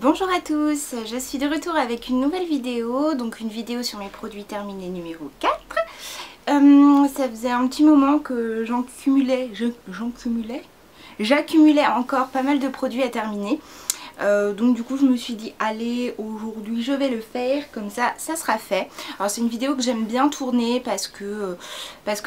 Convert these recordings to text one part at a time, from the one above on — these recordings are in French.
Bonjour à tous, je suis de retour avec une nouvelle vidéo, donc une vidéo sur mes produits terminés numéro 4. Ça faisait un petit moment que j'accumulais encore pas mal de produits à terminer. Donc du coup je me suis dit allez, aujourd'hui je vais le faire, comme ça sera fait. Alors c'est une vidéo que j'aime bien tourner parce que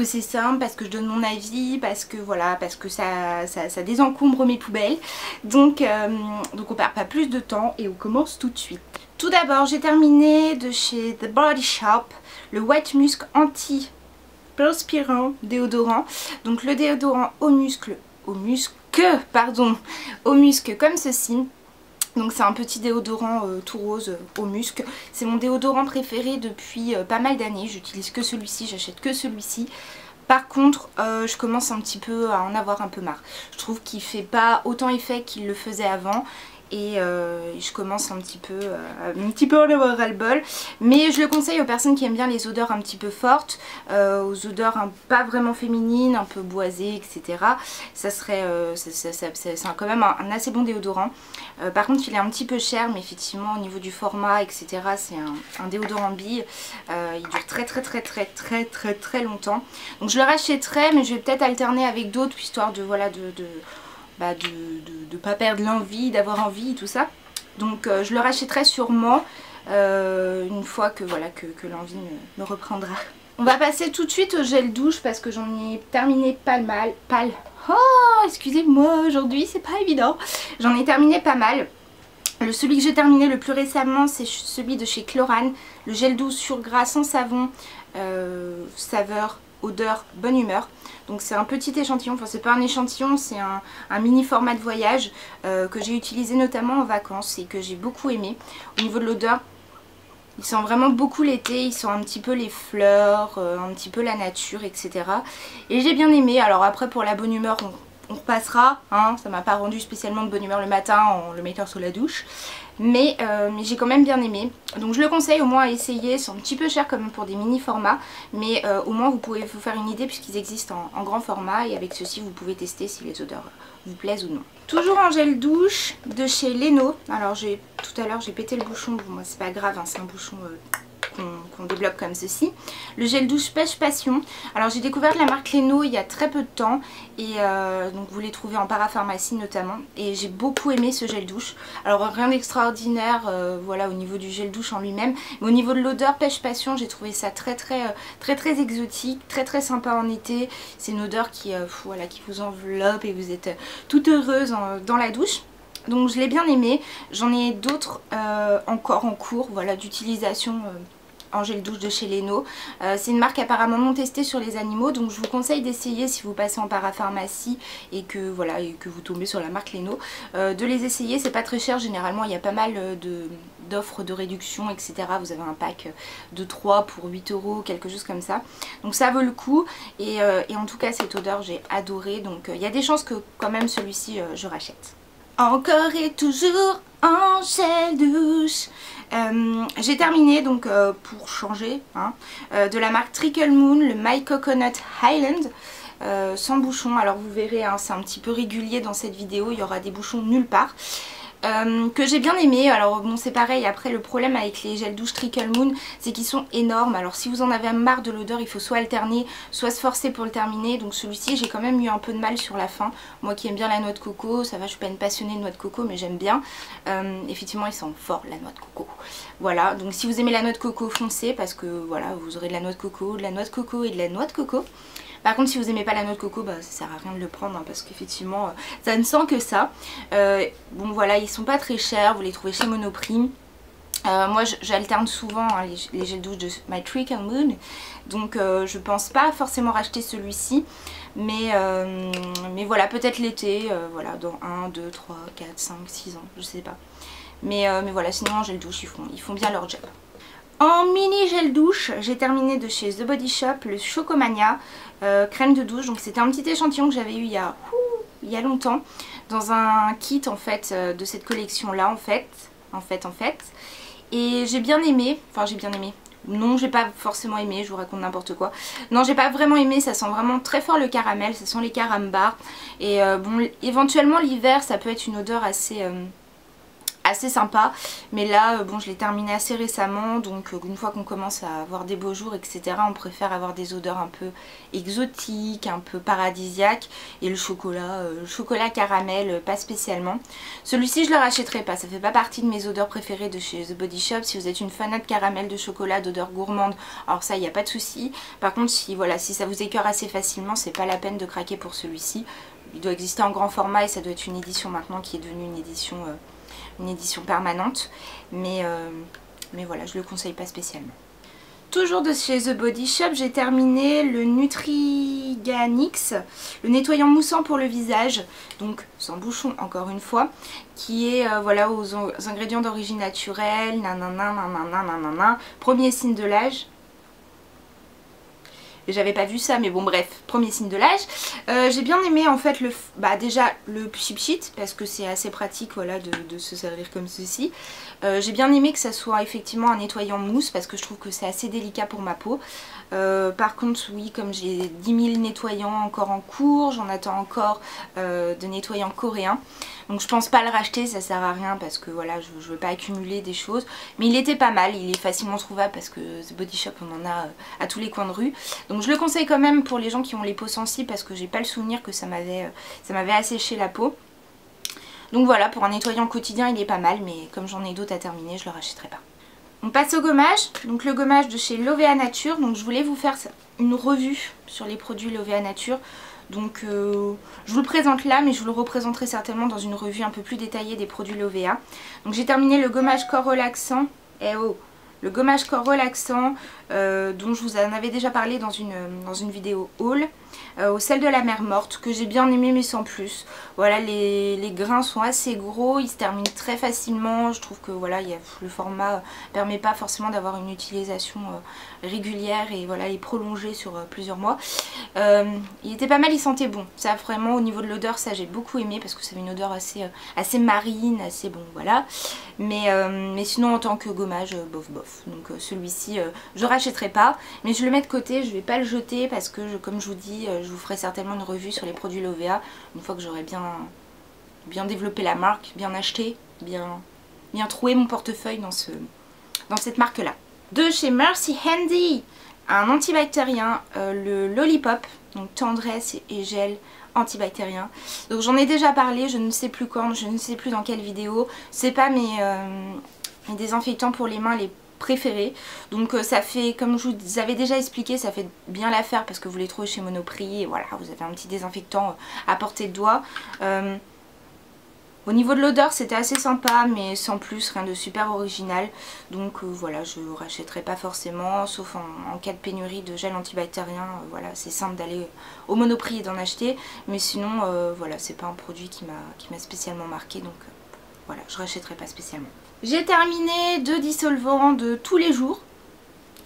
c'est simple, parce que je donne mon avis, parce que voilà, parce que ça désencombre mes poubelles. Donc on perd pas plus de temps et on commence tout de suite. Tout d'abord j'ai terminé de chez The Body Shop le Wet Musk Anti-Perspirant déodorant. Donc le déodorant au muscle comme ceci. Donc c'est un petit déodorant tout rose au musc. C'est mon déodorant préféré depuis pas mal d'années. J'utilise que celui-ci, j'achète que celui-ci. Par contre, je commence un petit peu à en avoir un peu marre. Je trouve qu'il fait pas autant effet qu'il le faisait avant. Et je commence un petit peu à en avoir ras-le-bol. Mais je le conseille aux personnes qui aiment bien les odeurs un petit peu fortes, aux odeurs pas vraiment féminines, un peu boisées, etc. Ça serait, c'est quand même un assez bon déodorant. Par contre il est un petit peu cher, mais effectivement au niveau du format, etc. c'est un déodorant bille. Il dure très longtemps. Donc je le rachèterai, mais je vais peut-être alterner avec d'autres, histoire de voilà de pas perdre l'envie, d'avoir envie et tout ça. Donc je le rachèterai sûrement une fois que voilà que l'envie me reprendra. On va passer tout de suite au gel douche parce que j'en ai terminé Oh, excusez-moi, aujourd'hui c'est pas évident. J'en ai terminé pas mal. Celui que j'ai terminé le plus récemment, c'est celui de chez Chlorane, le gel douche sur gras sans savon, saveur, odeur, bonne humeur. Donc c'est un petit échantillon, enfin c'est pas un échantillon, c'est un mini format de voyage que j'ai utilisé notamment en vacances et que j'ai beaucoup aimé. Au niveau de l'odeur, il sent vraiment beaucoup l'été, il sent un petit peu les fleurs, un petit peu la nature, etc. Et j'ai bien aimé. Alors après pour la bonne humeur, on repassera, hein, ça m'a pas rendu spécialement de bonne humeur le matin en le mettant sous la douche. Mais j'ai quand même bien aimé. Donc je le conseille au moins à essayer. C'est un petit peu cher quand même pour des mini formats. Mais au moins vous pouvez vous faire une idée puisqu'ils existent en grand format. Et avec ceci vous pouvez tester si les odeurs vous plaisent ou non. Toujours en gel douche de chez Leno. Alors tout à l'heure j'ai pété le bouchon. Bon, moi c'est pas grave, hein, c'est un bouchon qu'on débloque comme ceci. Le gel douche Pêche Passion. Alors j'ai découvert la marque Leno il y a très peu de temps. Et donc vous les trouvez en parapharmacie notamment. Et j'ai beaucoup aimé ce gel douche. Alors rien d'extraordinaire voilà au niveau du gel douche en lui-même. Mais au niveau de l'odeur Pêche Passion, j'ai trouvé ça très exotique. Très sympa en été. C'est une odeur qui vous enveloppe et vous êtes toute heureuse dans la douche. Donc je l'ai bien aimé. J'en ai d'autres encore en cours voilà, d'utilisation en gel douche de chez Leno. C'est une marque apparemment non testée sur les animaux, donc je vous conseille d'essayer si vous passez en parapharmacie et que vous tombez sur la marque Leno, de les essayer. C'est pas très cher, généralement il y a pas mal d'offres de réduction, etc. Vous avez un pack de 3 pour 8 €, quelque chose comme ça. Donc ça vaut le coup et en tout cas cette odeur j'ai adoré, donc il y a des chances que quand même celui-ci je rachète. Encore et toujours en gel douche. J'ai terminé donc pour changer hein, de la marque Trickle Moon le My Coconut Highland sans bouchon. Alors vous verrez hein, c'est un petit peu régulier dans cette vidéo, il y aura des bouchons nulle part. Que j'ai bien aimé. Alors bon c'est pareil, après le problème avec les gels douche Trickle Moon c'est qu'ils sont énormes. Alors si vous en avez marre de l'odeur, il faut soit alterner soit se forcer pour le terminer. Donc celui-ci j'ai quand même eu un peu de mal sur la fin. Moi qui aime bien la noix de coco, ça va, je suis pas une passionnée de noix de coco mais j'aime bien. Effectivement il sent fort la noix de coco. Voilà, donc si vous aimez la noix de coco, foncez parce que voilà, vous aurez de la noix de coco, de la noix de coco et de la noix de coco. Par contre si vous aimez pas la noix de coco, bah, ça sert à rien de le prendre hein, parce qu'effectivement ça ne sent que ça. Bon voilà, ils sont pas très chers, vous les trouvez chez Monoprix. Moi j'alterne souvent hein, les gels douche de My Trickle Moon. Donc je pense pas forcément racheter celui-ci. Mais voilà, peut-être l'été, voilà, dans 1, 2, 3, 4, 5, 6 ans, je sais pas. Mais voilà, sinon en gel douche ils font bien leur job. En mini gel douche, j'ai terminé de chez The Body Shop le Chocomania crème de douche. Donc c'était un petit échantillon que j'avais eu il y a longtemps dans un kit en fait de cette collection là en fait. Et j'ai bien aimé, enfin j'ai bien aimé. Non, j'ai pas forcément aimé, je vous raconte n'importe quoi. Non, j'ai pas vraiment aimé, ça sent vraiment très fort le caramel, ça sent les carambars. Et bon, éventuellement l'hiver ça peut être une odeur assez assez sympa. Mais là bon, je l'ai terminé assez récemment, donc une fois qu'on commence à avoir des beaux jours etc, on préfère avoir des odeurs un peu exotiques, un peu paradisiaques. Et le chocolat caramel pas spécialement. Celui-ci je le rachèterai pas, ça fait pas partie de mes odeurs préférées de chez The Body Shop. Si vous êtes une fanat de caramel, de chocolat, d'odeurs gourmandes, alors ça il n'y a pas de souci. Par contre si, voilà, si ça vous écœure assez facilement, c'est pas la peine de craquer pour celui-ci. Il doit exister en grand format et ça doit être une édition maintenant qui est devenue une édition permanente. Mais voilà, je le conseille pas spécialement. Toujours de chez The Body Shop, j'ai terminé le Nutriganix, le nettoyant moussant pour le visage, donc sans bouchon encore une fois, qui est voilà, aux ingrédients d'origine naturelle, nanana, nanana, nanana, premier signe de l'âge. J'avais pas vu ça, mais bon bref, premier signe de l'âge. J'ai bien aimé en fait déjà le pchit parce que c'est assez pratique, voilà, de se servir comme ceci. J'ai bien aimé que ça soit effectivement un nettoyant mousse parce que je trouve que c'est assez délicat pour ma peau. Par contre oui, comme j'ai 10 000 nettoyants encore en cours, j'en attends encore de nettoyants coréens. Donc je pense pas le racheter, ça sert à rien parce que voilà, je veux pas accumuler des choses. Mais il était pas mal, il est facilement trouvable parce que The Body Shop on en a à tous les coins de rue. Donc je le conseille quand même pour les gens qui ont les peaux sensibles parce que j'ai pas le souvenir que ça m'avait asséché la peau. Donc voilà, pour un nettoyant quotidien il est pas mal, mais comme j'en ai d'autres à terminer, je le rachèterai pas. On passe au gommage, donc le gommage de chez Lovea Nature. Donc je voulais vous faire une revue sur les produits Lovea Nature. Donc je vous le présente là, mais je vous le représenterai certainement dans une revue un peu plus détaillée des produits Lovea. Donc j'ai terminé le gommage corps relaxant. Le gommage corps relaxant dont je vous en avais déjà parlé dans une vidéo haul. Au sel de la mer morte, que j'ai bien aimé mais sans plus. Voilà, les grains sont assez gros, ils se terminent très facilement. Je trouve que voilà, le format permet pas forcément d'avoir une utilisation régulière et voilà, et prolongée sur plusieurs mois. Il était pas mal, il sentait bon. Ça vraiment au niveau de l'odeur, ça j'ai beaucoup aimé parce que ça avait une odeur assez marine, assez bon, voilà. Mais sinon en tant que gommage, bof bof. Donc celui-ci je rachèterai pas, mais je le mets de côté, je vais pas le jeter parce que comme je vous dis, je vous ferai certainement une revue sur les produits Lovea une fois que j'aurai bien développé la marque, bien acheté, bien troué mon portefeuille dans cette marque là. De chez Mercy Handy, un antibactérien, le Lollipop, donc tendresse et gel antibactérien. Donc j'en ai déjà parlé, je ne sais plus quand, je ne sais plus dans quelle vidéo. C'est pas mes désinfectants pour les mains les préférés. Donc ça fait, comme je vous avais déjà expliqué, ça fait bien l'affaire parce que vous les trouvez chez Monoprix et voilà, vous avez un petit désinfectant à portée de doigt. Au niveau de l'odeur c'était assez sympa mais sans plus, rien de super original. Donc voilà, je ne rachèterai pas forcément, sauf en cas de pénurie de gel antibactérien. Voilà, c'est simple d'aller au Monoprix et d'en acheter. Mais sinon voilà, c'est pas un produit qui m'a spécialement marqué, donc voilà, je rachèterai pas spécialement. J'ai terminé 2 dissolvants de tous les jours.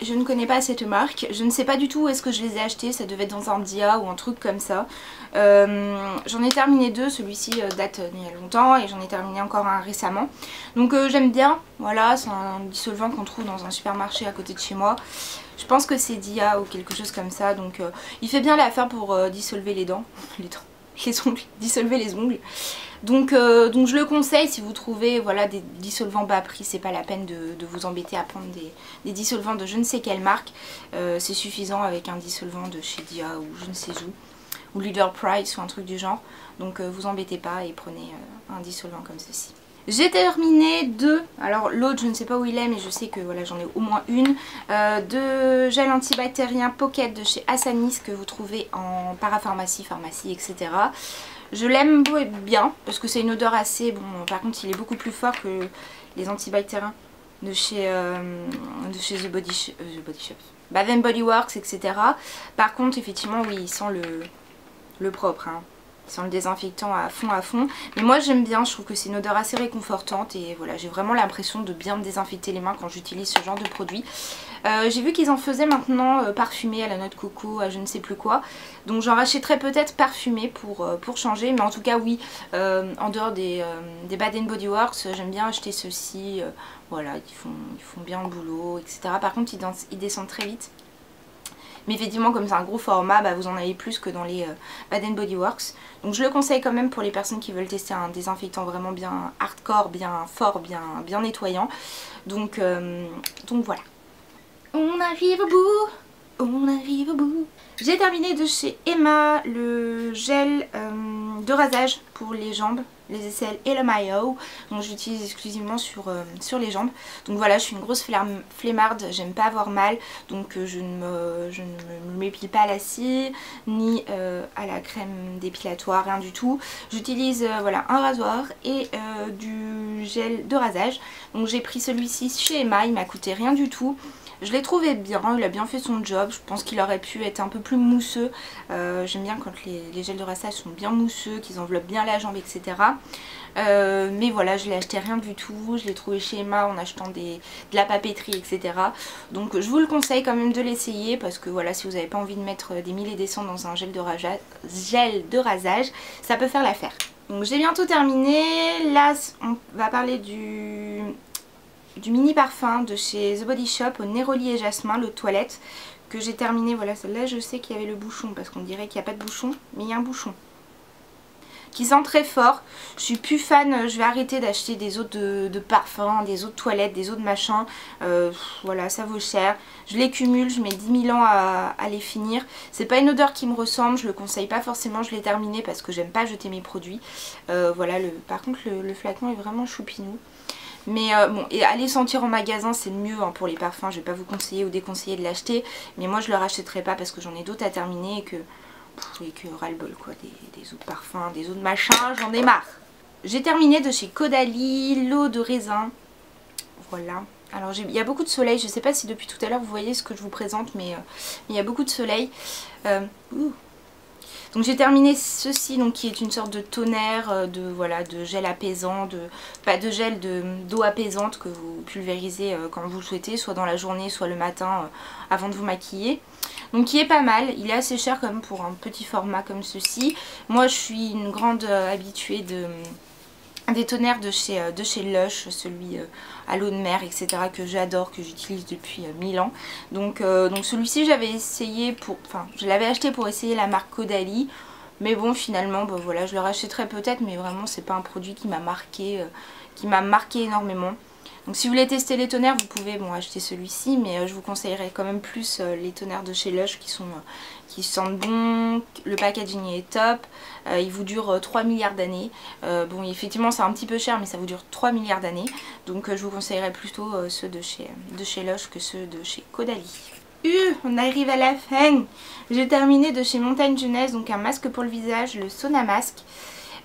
Je ne connais pas cette marque, je ne sais pas du tout où est-ce que je les ai achetés, ça devait être dans un Dia ou un truc comme ça. J'en ai terminé 2, celui-ci date d'il y a longtemps et j'en ai terminé encore un récemment. Donc j'aime bien, voilà, c'est un dissolvant qu'on trouve dans un supermarché à côté de chez moi. Je pense que c'est Dia ou quelque chose comme ça, donc il fait bien l'affaire pour dissolver les dents, les ongles, dissolver les ongles. Donc je le conseille si vous trouvez voilà, des dissolvants bas prix, c'est pas la peine de vous embêter à prendre des dissolvants de je ne sais quelle marque. C'est suffisant avec un dissolvant de chez Dia ou je ne sais où, ou Leader Price ou un truc du genre. Donc vous embêtez pas et prenez un dissolvant comme ceci. J'ai terminé 2, alors l'autre je ne sais pas où il est mais je sais que voilà, j'en ai au moins une, de gel antibactérien Pocket de chez Asanis que vous trouvez en parapharmacie, pharmacie, etc. Je l'aime bien parce que c'est une odeur assez bon. Par contre il est beaucoup plus fort que les antibactériens de chez The Body Shop, Bath & Body Works, etc. Par contre effectivement oui, il sent le propre, hein. Sans le désinfectant à fond. Mais moi j'aime bien, je trouve que c'est une odeur assez réconfortante et voilà, j'ai vraiment l'impression de bien me désinfecter les mains quand j'utilise ce genre de produit. J'ai vu qu'ils en faisaient maintenant parfumé à la noix de coco, à je ne sais plus quoi. Donc j'en rachèterai peut-être parfumé pour changer. Mais en tout cas oui, en dehors des Bath & Body Works, j'aime bien acheter ceux-ci. Voilà, ils font bien le boulot, etc. Par contre ils descendent très vite. Mais effectivement comme c'est un gros format, bah, vous en avez plus que dans les Bath Body Works. Donc je le conseille quand même pour les personnes qui veulent tester un désinfectant vraiment bien hardcore, bien fort, bien nettoyant. Donc voilà. On arrive au bout. On arrive au bout. J'ai terminé de chez Emma le gel de rasage pour les jambes, les aisselles et le maillot. Donc j'utilise exclusivement sur les jambes. Donc voilà, je suis une grosse flemmarde, j'aime pas avoir mal. Donc je ne m'épile pas à la scie ni à la crème dépilatoire, rien du tout. J'utilise voilà, un rasoir et du gel de rasage. Donc j'ai pris celui-ci chez Emma, il m'a coûté rien du tout. Je l'ai trouvé bien, il a bien fait son job, je pense qu'il aurait pu être un peu plus mousseux. J'aime bien quand les gels de rasage sont bien mousseux, qu'ils enveloppent bien la jambe, etc. Mais voilà, je l'ai acheté rien du tout, je l'ai trouvé chez Emma en achetant de la papeterie, etc. Donc je vous le conseille quand même de l'essayer parce que voilà, si vous n'avez pas envie de mettre des mille et des cents dans un gel de rasage, ça peut faire l'affaire. Donc j'ai bientôt terminé, là on va parler du mini parfum de chez The Body Shop au Neroli et Jasmin, l'eau de toilette, que j'ai terminé. Voilà, celle-là je sais qu'il y avait le bouchon parce qu'on dirait qu'il n'y a pas de bouchon, mais il y a un bouchon qui sent très fort. Je suis plus fan, je vais arrêter d'acheter des eaux de parfum, des eaux de toilette, des eaux de machin. Voilà, ça vaut cher. Je les cumule, je mets 10 000 ans à les finir. C'est pas une odeur qui me ressemble, je le conseille pas forcément, je l'ai terminé parce que j'aime pas jeter mes produits. Voilà, par contre le flacon est vraiment choupinou. Mais bon, et aller sentir en magasin c'est mieux hein, pour les parfums, je vais pas vous conseiller ou déconseiller de l'acheter. Mais moi je le rachèterai pas parce que j'en ai d'autres à terminer et que ras-le-bol quoi, des eaux de parfum, des eaux de machin, j'en ai marre. J'ai terminé de chez Caudalie, l'eau de raisin, voilà. Alors il y a beaucoup de soleil, je sais pas si depuis tout à l'heure vous voyez ce que je vous présente, mais il y a beaucoup de soleil. Donc j'ai terminé ceci, donc qui est une sorte de tonnerre, voilà, de gel apaisant, pas de gel, d'eau apaisante que vous pulvérisez quand vous le souhaitez, soit dans la journée, soit le matin avant de vous maquiller. Donc qui est pas mal, il est assez cher quand même pour un petit format comme ceci. Moi je suis une grande habituée des tonnerres de chez Lush, celui à l'eau de mer, etc. que j'adore, que j'utilise depuis 1000 ans. Donc celui-ci j'avais essayé je l'avais acheté pour essayer la marque Caudalie. Mais bon finalement bah, voilà, je le rachèterai peut-être, mais vraiment c'est pas un produit qui m'a marqué énormément. Donc si vous voulez tester les tonnerres, vous pouvez acheter celui-ci, mais je vous conseillerais quand même plus les tonnerres de chez Lush qui sentent bon, le packaging est top, il vous dure 3 milliards d'années. Bon effectivement c'est un petit peu cher mais ça vous dure 3 milliards d'années, donc je vous conseillerais plutôt ceux de chez Lush que ceux de chez Caudalie. On arrive à la fin. J'ai terminé de chez Montagne Jeunesse, donc un masque pour le visage, le Sauna Masque,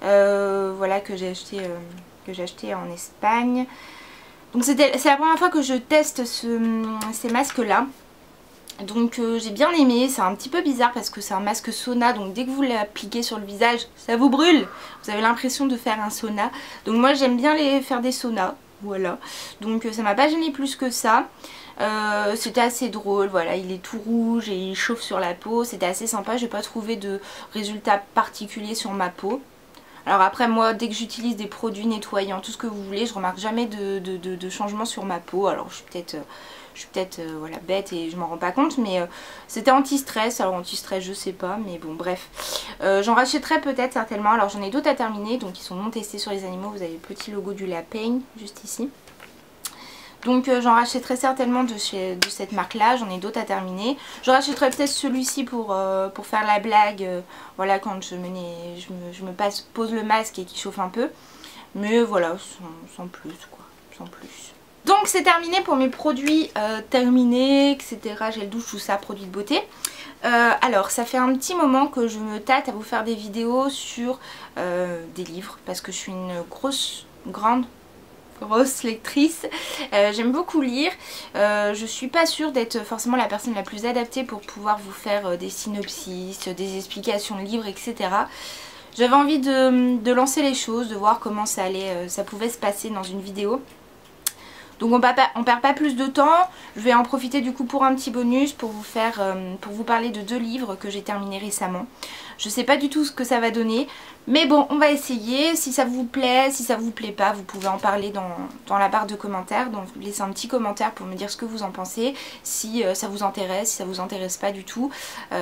voilà que j'ai acheté en Espagne. Donc c'est la première fois que je teste ces masques là. Donc j'ai bien aimé, c'est un petit peu bizarre parce que c'est un masque sauna, donc dès que vous l'appliquez sur le visage ça vous brûle. Vous avez l'impression de faire un sauna. Donc moi j'aime bien faire des saunas, voilà. Donc ça m'a pas gêné plus que ça. C'était assez drôle, voilà, il est tout rouge et il chauffe sur la peau, c'était assez sympa, j'ai pas trouvé de résultat particulier sur ma peau. Alors après moi dès que j'utilise des produits nettoyants, tout ce que vous voulez, je remarque jamais de changement sur ma peau. Alors je suis peut-être voilà, bête et je m'en rends pas compte, mais c'était anti-stress. Alors anti-stress je sais pas, mais bon bref. J'en rachèterai peut-être certainement, alors j'en ai d'autres à terminer, donc ils sont non testés sur les animaux. Vous avez le petit logo du lapin juste ici. Donc j'en rachèterai certainement de cette marque là, j'en ai d'autres à terminer. Je rachèterai peut-être celui-ci pour faire la blague, voilà, quand je me pose le masque et qu'il chauffe un peu. Mais voilà, sans plus quoi, sans plus. Donc c'est terminé pour mes produits terminés, etc. Gel douche, tout ça, produits de beauté. Alors ça fait un petit moment que je me tâte à vous faire des vidéos sur des livres, parce que je suis une grosse lectrice, j'aime beaucoup lire, je suis pas sûre d'être forcément la personne la plus adaptée pour pouvoir vous faire des synopsis, des explications de livres, etc. J'avais envie de lancer les choses, de voir comment ça pouvait se passer dans une vidéo. Donc on perd pas plus de temps. Je vais en profiter du coup pour un petit bonus pour vous parler de 2 livres que j'ai terminés récemment. Je sais pas du tout ce que ça va donner, mais bon, on va essayer. Si ça vous plaît, si ça vous plaît pas, vous pouvez en parler dans la barre de commentaires. Donc laissez un petit commentaire pour me dire ce que vous en pensez, si ça vous intéresse, si ça vous intéresse pas du tout,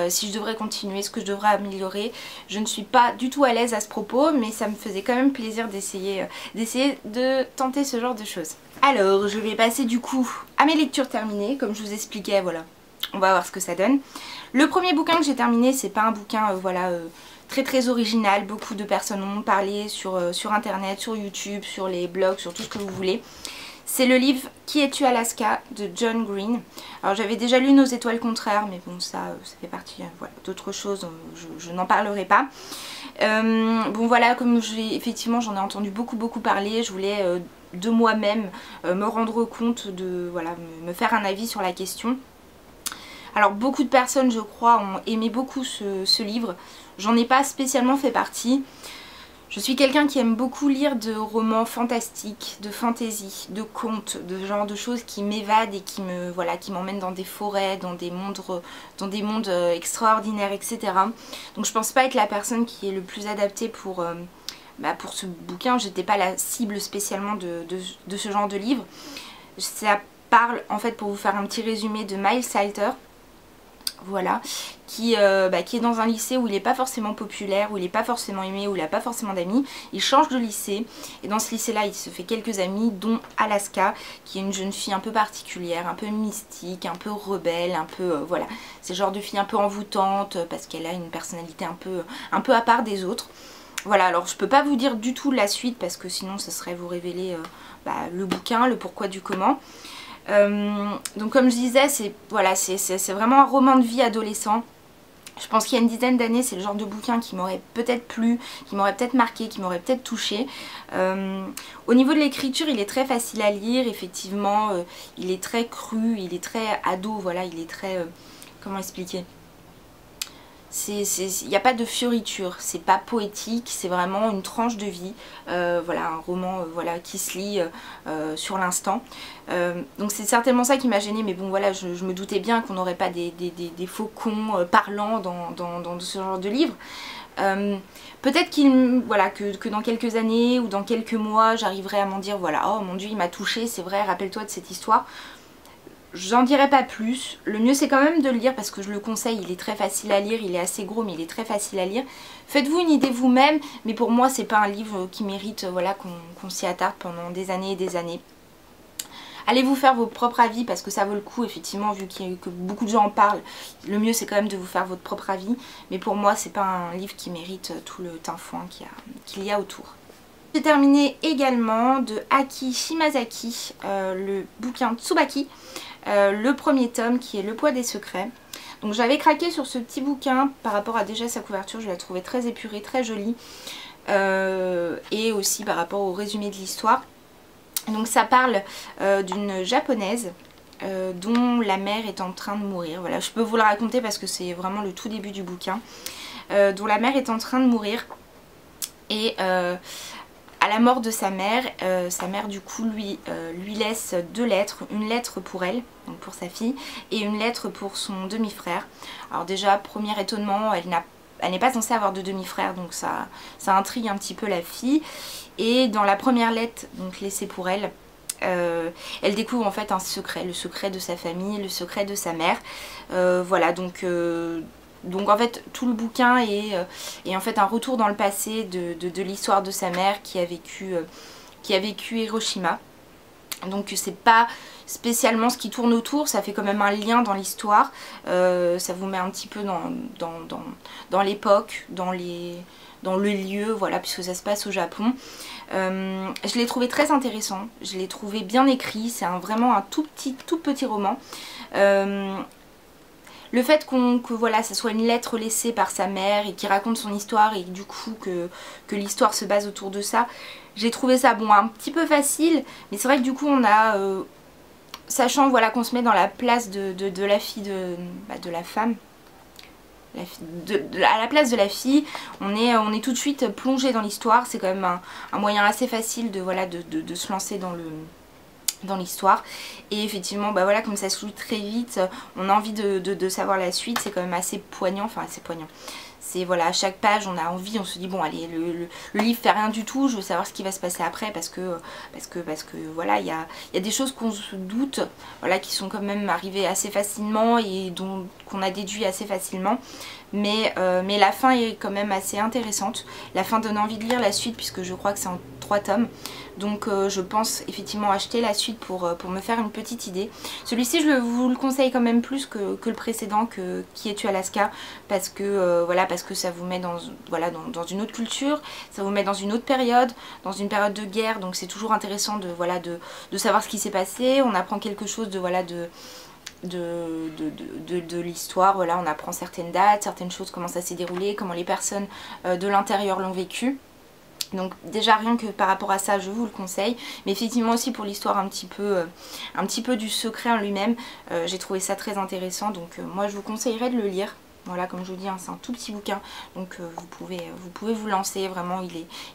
si je devrais continuer, ce que je devrais améliorer. Je ne suis pas du tout à l'aise à ce propos, mais ça me faisait quand même plaisir d'essayer de tenter ce genre de choses. Alors, je vais passer du coup à mes lectures terminées, comme je vous expliquais, voilà. On va voir ce que ça donne. Le premier bouquin que j'ai terminé, c'est pas un bouquin très original. Beaucoup de personnes en ont parlé sur internet, sur YouTube, sur les blogs, sur tout ce que vous voulez. C'est le livre Qui es-tu Alaska de John Green. Alors j'avais déjà lu Nos étoiles contraires, mais bon ça fait partie voilà, d'autres choses, je n'en parlerai pas. Bon voilà, comme effectivement j'en ai entendu beaucoup parler, je voulais de moi-même me rendre compte, me faire un avis sur la question. Alors beaucoup de personnes je crois ont aimé beaucoup ce livre, j'en ai pas spécialement fait partie. Je suis quelqu'un qui aime beaucoup lire de romans fantastiques, de fantasy, de contes, de ce genre de choses qui m'évadent et qui m'emmènent dans des forêts, dans des mondes extraordinaires, etc. Donc je pense pas être la personne qui est le plus adaptée pour ce bouquin. J'étais pas la cible spécialement de ce genre de livre. Ça parle, en fait, pour vous faire un petit résumé, de Miles Salter. Voilà, qui est dans un lycée où il n'est pas forcément populaire, où il n'est pas forcément aimé, où il n'a pas forcément d'amis. Il change de lycée et dans ce lycée-là, il se fait quelques amis, dont Alaska, qui est une jeune fille un peu particulière, un peu mystique, un peu rebelle, un peu, voilà. C'est le genre de fille un peu envoûtante parce qu'elle a une personnalité un peu à part des autres. Voilà, alors je peux pas vous dire du tout la suite parce que sinon ça serait vous révéler le bouquin, le pourquoi du comment. Donc comme je disais, c'est vraiment un roman de vie adolescent. Je pense qu'il y a une dizaine d'années, c'est le genre de bouquin qui m'aurait peut-être plu, qui m'aurait peut-être marqué, qui m'aurait peut-être touché. Au niveau de l'écriture, il est très facile à lire, effectivement, il est très cru, il est très ado, voilà, il est très... comment expliquer ? Il n'y a pas de fioriture, c'est pas poétique, c'est vraiment une tranche de vie, voilà, un roman qui se lit sur l'instant. Donc c'est certainement ça qui m'a gênée, mais bon voilà, je me doutais bien qu'on n'aurait pas des faucons parlants dans ce genre de livre. Peut-être que dans quelques années ou dans quelques mois, j'arriverai à m'en dire, voilà, oh mon dieu, il m'a touchée, c'est vrai, rappelle-toi de cette histoire. J'en dirai pas plus, le mieux c'est quand même de le lire parce que je le conseille, il est très facile à lire, il est assez gros mais il est très facile à lire. Faites-vous une idée vous-même, mais pour moi c'est pas un livre qui mérite qu'on s'y attarde pendant des années et des années. Allez vous faire vos propres avis parce que ça vaut le coup effectivement, vu que beaucoup de gens en parlent, le mieux c'est quand même de vous faire votre propre avis. Mais pour moi c'est pas un livre qui mérite tout le tinfoin qu'il y a autour. J'ai terminé également de Aki Shimazaki, le bouquin Tsubaki. Le premier tome qui est Le poids des secrets. Donc j'avais craqué sur ce petit bouquin par rapport à déjà sa couverture, je la trouvais très épurée, très jolie, et aussi par rapport au résumé de l'histoire. Donc ça parle d'une japonaise dont la mère est en train de mourir. Voilà, je peux vous le raconter parce que c'est vraiment le tout début du bouquin, dont la mère est en train de mourir et à la mort de sa mère du coup lui laisse 2 lettres, une lettre pour elle, donc pour sa fille, et une lettre pour son demi-frère. Alors déjà, premier étonnement, elle n'est pas censée avoir de demi-frère, donc ça intrigue un petit peu la fille. Et dans la première lettre, donc laissée pour elle, elle découvre en fait un secret, le secret de sa famille, le secret de sa mère. Voilà, donc en fait tout le bouquin est en fait un retour dans le passé de l'histoire de sa mère qui a vécu Hiroshima. Donc c'est pas spécialement ce qui tourne autour, ça fait quand même un lien dans l'histoire, ça vous met un petit peu dans l'époque, dans le lieu, voilà, puisque ça se passe au Japon. Je l'ai trouvé très intéressant, je l'ai trouvé bien écrit, c'est vraiment un tout petit roman. Le fait que voilà, ça soit une lettre laissée par sa mère et qui raconte son histoire et du coup que l'histoire se base autour de ça, j'ai trouvé ça bon un petit peu facile, mais c'est vrai que du coup on a, sachant voilà qu'on se met dans la place de la fille de la femme, à la place de la fille, on est tout de suite plongé dans l'histoire. C'est quand même un moyen assez facile de se lancer dans l'histoire. Et effectivement bah voilà, comme ça se lit très vite, on a envie de savoir la suite. C'est quand même assez poignant, enfin assez poignant. C'est voilà, à chaque page on a envie, on se dit bon allez, le livre fait rien du tout, je veux savoir ce qui va se passer après, parce que voilà, il y a des choses qu'on se doute, voilà, qui sont quand même arrivées assez facilement et qu'on a déduit assez facilement. Mais la fin est quand même assez intéressante. La fin donne envie de lire la suite, puisque je crois que c'est en 3 tomes. Donc je pense effectivement acheter la suite pour me faire une petite idée. Celui-ci je vous le conseille quand même plus que le précédent, Qui es-tu Alaska, parce que voilà, parce que ça vous met dans une autre culture, ça vous met dans une autre période, dans une période de guerre. Donc c'est toujours intéressant de savoir ce qui s'est passé. On apprend quelque chose de l'histoire, voilà, on apprend certaines dates, certaines choses, comment ça s'est déroulé, comment les personnes de l'intérieur l'ont vécu. Donc déjà rien que par rapport à ça je vous le conseille, mais effectivement aussi pour l'histoire un petit peu du secret en lui-même, j'ai trouvé ça très intéressant. Donc moi je vous conseillerais de le lire. Voilà, comme je vous dis, hein, c'est un tout petit bouquin, donc vous pouvez vous lancer, vraiment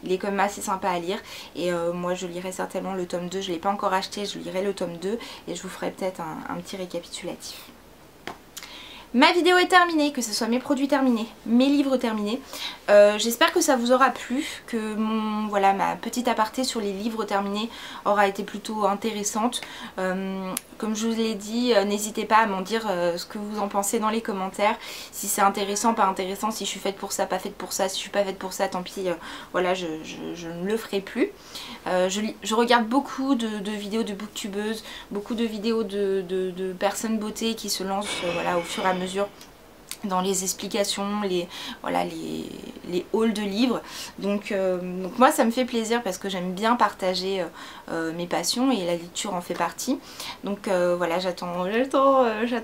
il est quand même assez sympa à lire. Et moi je lirai certainement le tome 2, je ne l'ai pas encore acheté, je lirai le tome 2 et je vous ferai peut-être un petit récapitulatif. Ma vidéo est terminée, que ce soit mes produits terminés, mes livres terminés. J'espère que ça vous aura plu, que ma petite aparté sur les livres terminés aura été plutôt intéressante. Comme je vous l'ai dit, n'hésitez pas à m'en dire ce que vous en pensez dans les commentaires. Si c'est intéressant, pas intéressant, si je suis faite pour ça, pas faite pour ça, si je suis pas faite pour ça, tant pis, voilà, je ne le ferai plus. Je regarde beaucoup de vidéos de booktubeuses, beaucoup de vidéos de personnes beauté qui se lancent voilà, au fur et à mesure dans les explications, les hauls de livres. Donc moi ça me fait plaisir parce que j'aime bien partager mes passions et la lecture en fait partie. Donc voilà, j'attends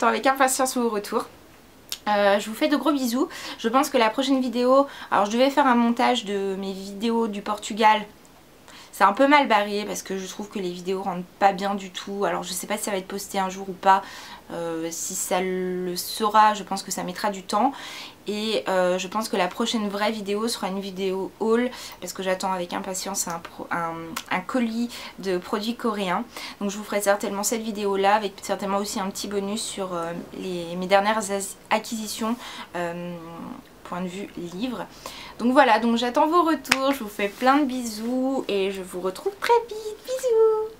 avec impatience vos retours. Je vous fais de gros bisous. Je pense que la prochaine vidéo, alors je devais faire un montage de mes vidéos du Portugal. C'est un peu mal barré parce que je trouve que les vidéos rendent pas bien du tout. Alors je sais pas si ça va être posté un jour ou pas. Si ça le sera, je pense que ça mettra du temps. Et je pense que la prochaine vraie vidéo sera une vidéo haul, parce que j'attends avec impatience un colis de produits coréens. Donc je vous ferai certainement cette vidéo là, avec certainement aussi un petit bonus sur mes dernières acquisitions point de vue livre. Donc voilà, donc j'attends vos retours, je vous fais plein de bisous et je vous retrouve très vite. Bisous!